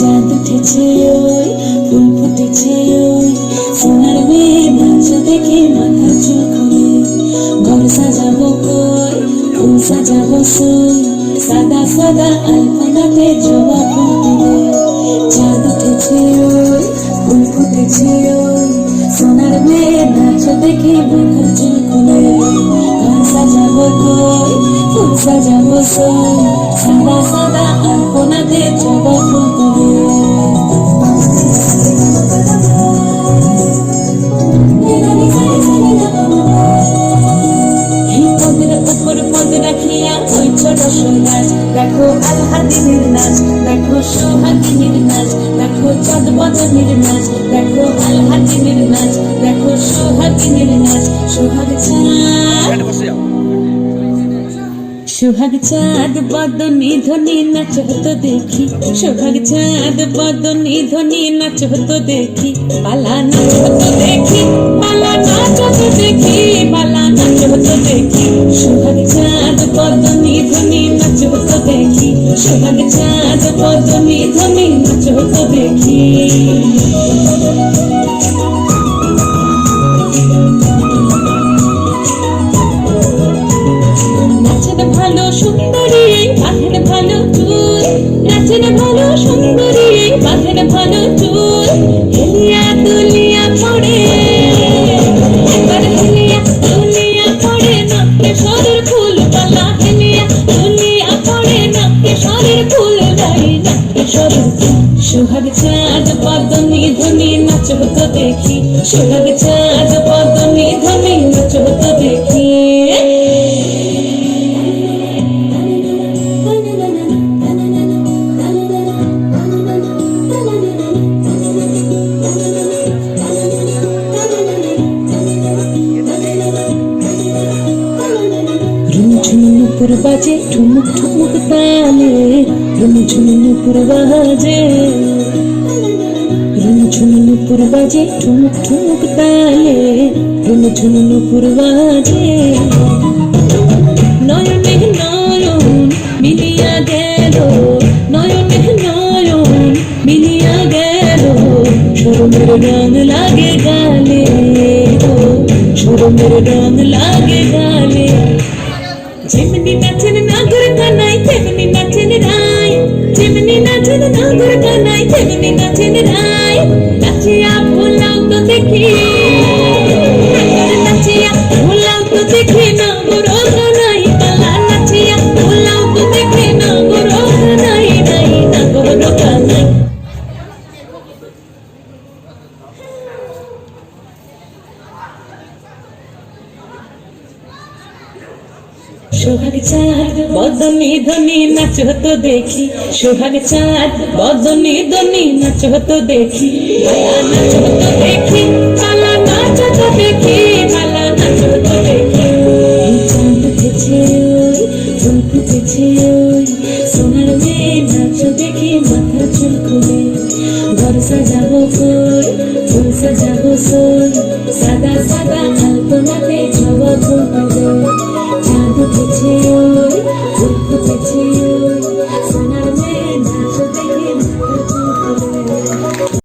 চাঁদ উঠেছে ওই ফুল ফুটেছে ওই সোনার মেয়ে নাচ দেখে মাথা চুল খুলে ঘর সাজাবো কই ফুল সাজাবো সই সাদা সাদা আলপনাতে জবা ফুল তুলে চাঁদ উঠেছে ওই ফুল ফুটেছে ওই সোনার মেয়ে নাচ দেখে মাথা চুল খুলে ঘর সাজাবো কই ফুল সাজাবো সই সাদা সাদা আলপনাতে জবা ফুল তুলে দেখো আলহাদিনের নাচ দেখো সোহাগিনীর নাচ দেখো চাঁদ বদনের নাচ দেখো আলহাদিনের নাচ দেখো সোহাগিনীর নাচ সোহাগ চাঁদ বদনী ধ্বনি নাচ হতো দেখি সোহাগ চাঁদ বদনী ধ্বনি নাচ হতো দেখি পালা নাচ হতো দেখি পালা নাচ হতো দেখি পালা নাচ হতো দেখি সোহাগ চাঁদ বদনী ধ্বনি নাচ হতো দেখি সোহাগ চাঁদ বদনী ধ্বনি নাচ হতো দেখি ভালো সুন্দরী বাঁধেন ভালো চুল নাচেন ভালো সুন্দরী বাঁধেন ভালো চুল হেলিয়া তুলিয়া পড়ে একবার হেলিয়া তুলিয়া পড়ে নাকে শরীর ফুল পালা হেলিয়া তুলিয়া পড়ে নাকে শরীর ফুল গাই নাকে শরীর সোহাগ চাঁদ বদনী ধ্বনি নাচ হতো দেখি সোহাগ চাঁদ বদনী ধ্বনি নাচ হতো দেখি নুপুর বাজে ঠুমুক ঠুমুক তালে ঝুম নুপুর বাজে ঝুম নুপুর বাজে ঠুমুক ঠুমুক তালে ঝুম নুপুর বাজে নয়নে নয়ন মিলিয়া গেল নয়নে নয়ন মিলিয়া গেল শরমের রং লাগে গালে শরমের রং লাগে গালে যেমনি নাচেন নাগর কানাই তেমনি নাচেন রাই যেমনি নাচেন নাগর কানাই তেমনি নাচেন রাই নাচিয়া ভোলাও তো দেখি নাচিয়া ভোলাও তো দেখি নাগর কানাই পালা নাচিয়া ভোলাও তো দেখি নাগর কানাই নাই নাগর কানাই সোহাগ চাঁদ বদনী ধ্বনি নাচ হতো দেখি সোহাগ চাঁদ বদনী ধ্বনি নাচ হতো দেখি পালা নাচ হতো দেখি পালা নাচ হতো দেখি পালা নাচ হতো দেখি চাঁদ উঠেছে ওই ফুল ফুটেছে ওই সোনার মেয়ে নাচ দেখি মাথা চুল খুলে ঘর সাজাবো কই ফুল সাজাবো সই সাদা সাদা আলপনাতে জবা ফুল তুলে চাঁদ উঠেছে